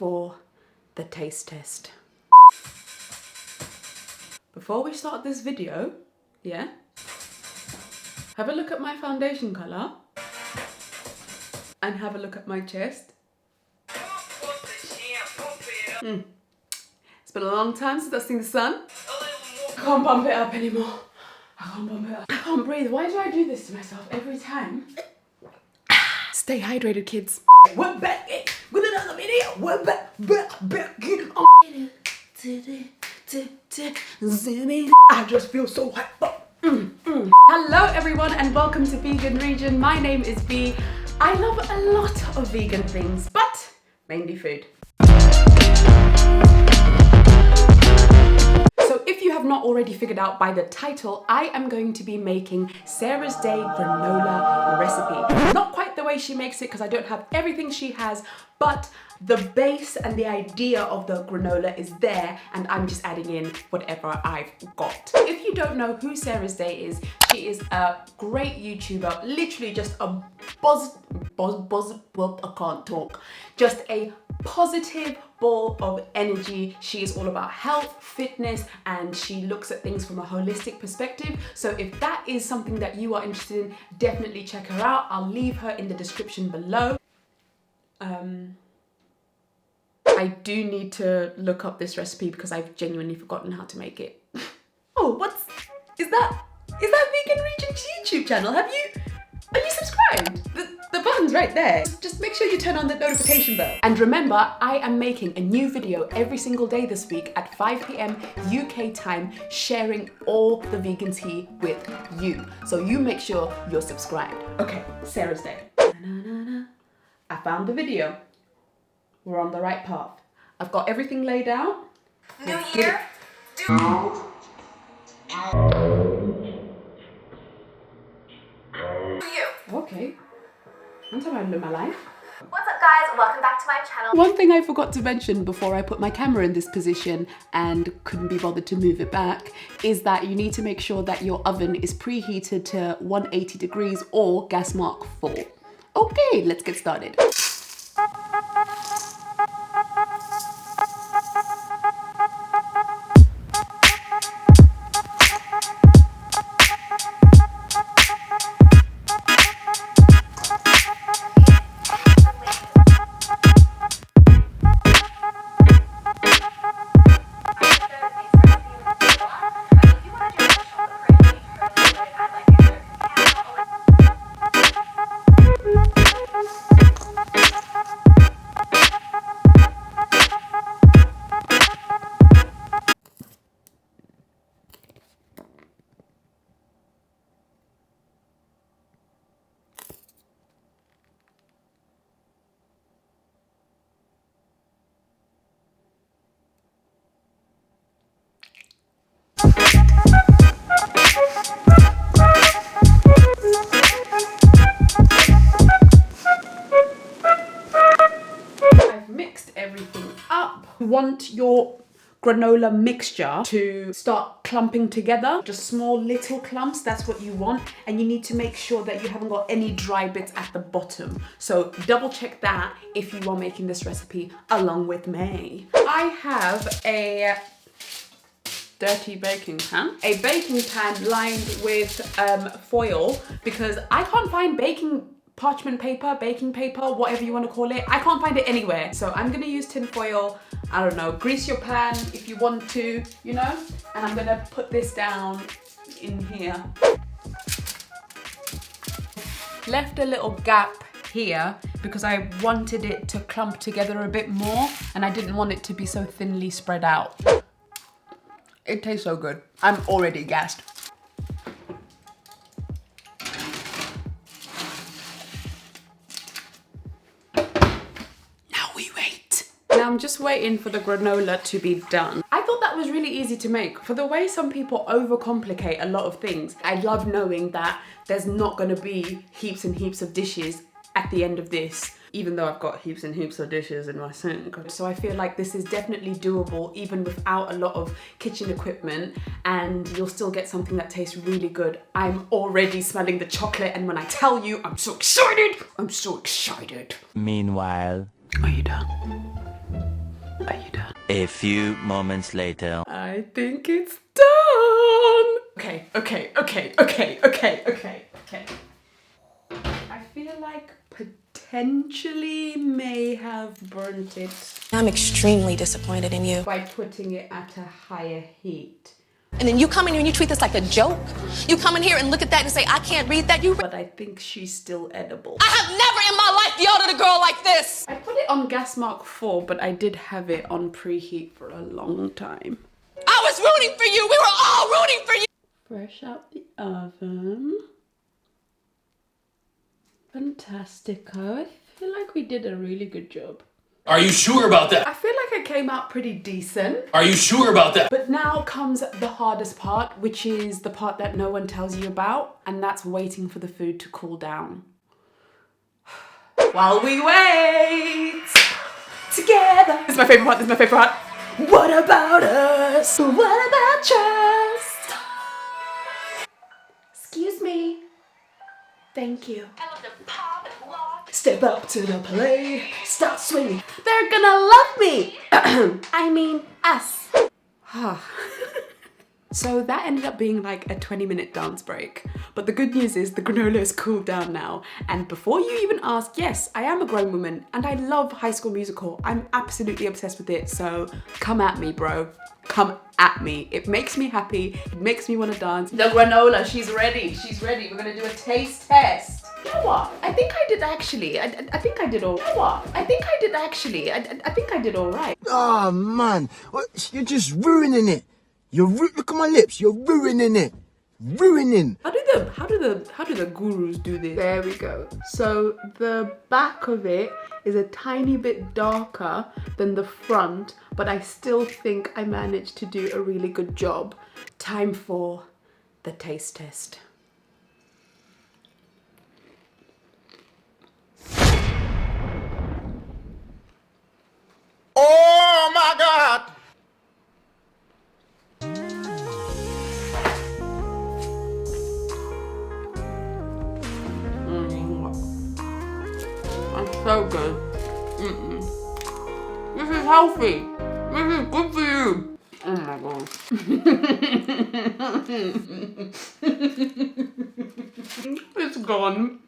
for the taste test. Before we start this video, yeah, have a look at my foundation colour and have a look at my chest. It's been a long time since I've seen the sun. I can't bump it up anymore. I can't bump it up. I can't breathe. Why do I do this to myself every time? Stay hydrated, kids. We're back with another video. We're back. I just feel so hyped. Hello everyone and welcome to Vegan Region. My name is V. I love a lot of vegan things, but mainly food. So if you have not already figured out by the title, I am going to be making Sarah's Day granola recipe. Not quite the way she makes it because I don't have everything she has, but the base and the idea of the granola is there and I'm just adding in whatever I've got. If you don't know who Sarah's Day is, she is a great YouTuber, literally just a I can't talk. Just a positive ball of energy. She is all about health, fitness, and she looks at things from a holistic perspective. So if that is something that you are interested in, definitely check her out. I'll leave her in the description below. I do need to look up this recipe because I've genuinely forgotten how to make it. Oh, is that Vegan Region's YouTube channel? Are you subscribed? The button's right there. Just make sure you turn on the notification bell. And remember, I am making a new video every single day this week at 5 p.m. UK time, sharing all the vegan tea with you. So you make sure you're subscribed. Okay, Sarah's Day. I found the video. We're on the right path. I've got everything laid out. New year? Okay. I'm talking about my life. What's up guys? Welcome back to my channel. One thing I forgot to mention before I put my camera in this position and couldn't be bothered to move it back is that you need to make sure that your oven is preheated to 180 degrees or gas mark 4. Okay, let's get started. You want your granola mixture to start clumping together, just small little clumps, that's what you want, and you need to make sure that you haven't got any dry bits at the bottom. So double check that if you are making this recipe along with me. I have a dirty baking pan. A baking pan lined with foil because I can't find parchment paper, baking paper, whatever you want to call it. I can't find it anywhere. So I'm gonna use tin foil. I don't know, grease your pan if you want to, you know? And I'm gonna put this down in here. Left a little gap here because I wanted it to clump together a bit more and I didn't want it to be so thinly spread out. It tastes so good. I'm already gassed. Now I'm just waiting for the granola to be done. I thought that was really easy to make. For the way some people overcomplicate a lot of things, I love knowing that there's not gonna be heaps and heaps of dishes at the end of this, even though I've got heaps and heaps of dishes in my sink. So I feel like this is definitely doable even without a lot of kitchen equipment, and you'll still get something that tastes really good. I'm already smelling the chocolate, and when I tell you, I'm so excited. I'm so excited. Meanwhile. Are you done? Are you done? A few moments later. I think it's done. Okay. I feel like potentially may have burnt it I'm extremely disappointed in you. by putting it at a higher heat. And then you come in here and you treat this like a joke. You come in here and look at that and say, I can't read that. But I think she's still edible. I have never in my life yelled at a girl like this. I put it on gas mark 4, but I did have it on preheat for a long time. I was rooting for you. We were all rooting for you. Fresh out the oven. Fantastico. I feel like we did a really good job. Are you sure about that? I feel like I came out pretty decent. Are you sure about that? But now comes the hardest part, which is the part that no one tells you about, and that's waiting for the food to cool down. While we wait together. This is my favorite part. What about us? What about trust? Excuse me. Thank you. Step up to the plate, start swinging. They're gonna love me. I mean, us. So that ended up being like a 20-minute dance break. But the good news is the granola is cooled down now. And before you even ask, yes, I am a grown woman and I love High School Musical. I'm absolutely obsessed with it. So come at me, bro. Come at me. It makes me happy. It makes me want to dance. The granola, she's ready. She's ready. We're gonna do a taste test. You know what? I think I did actually. I think I did all. You know what? I think I did actually. I think I did all right. Oh man, you're just ruining it. Look at my lips. You're ruining it. Ruining. How do the gurus do this? There we go. So the back of it is a tiny bit darker than the front, but I still think I managed to do a really good job. Time for the taste test. Oh my God. It's so good. This is healthy. This is good for you. Oh my god. It's gone.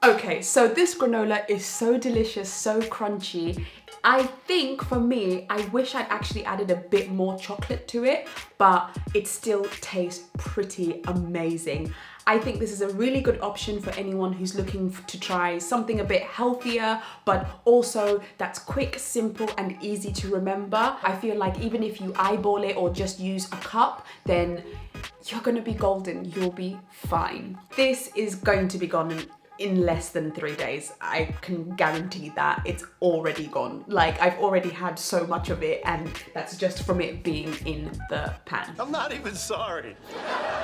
Okay, so this granola is so delicious, so crunchy. I think for me, I wish I'd actually added a bit more chocolate to it, but it still tastes pretty amazing. I think this is a really good option for anyone who's looking to try something a bit healthier, but also that's quick, simple, and easy to remember. I feel like even if you eyeball it or just use a cup, then you're gonna be golden, you'll be fine. This is going to be gone in less than 3 days. I can guarantee that. It's already gone. Like, I've already had so much of it, and that's just from it being in the pan. I'm not even sorry.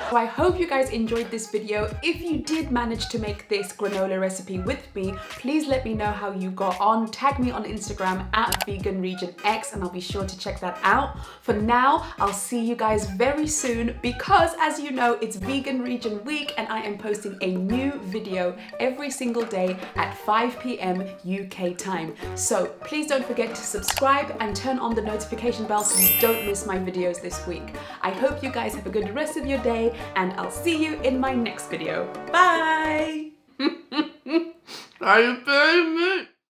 So I hope you guys enjoyed this video. If you did manage to make this granola recipe with me, please let me know how you got on. Tag me on Instagram at veganregionx and I'll be sure to check that out. For now, I'll see you guys very soon because, as you know, it's Vegan Region Week and I am posting a new video every single day at 5 p.m. UK time. So please don't forget to subscribe and turn on the notification bell so you don't miss my videos this week. I hope you guys have a good rest of your day and I'll see you in my next video. Bye! Are you feeling me?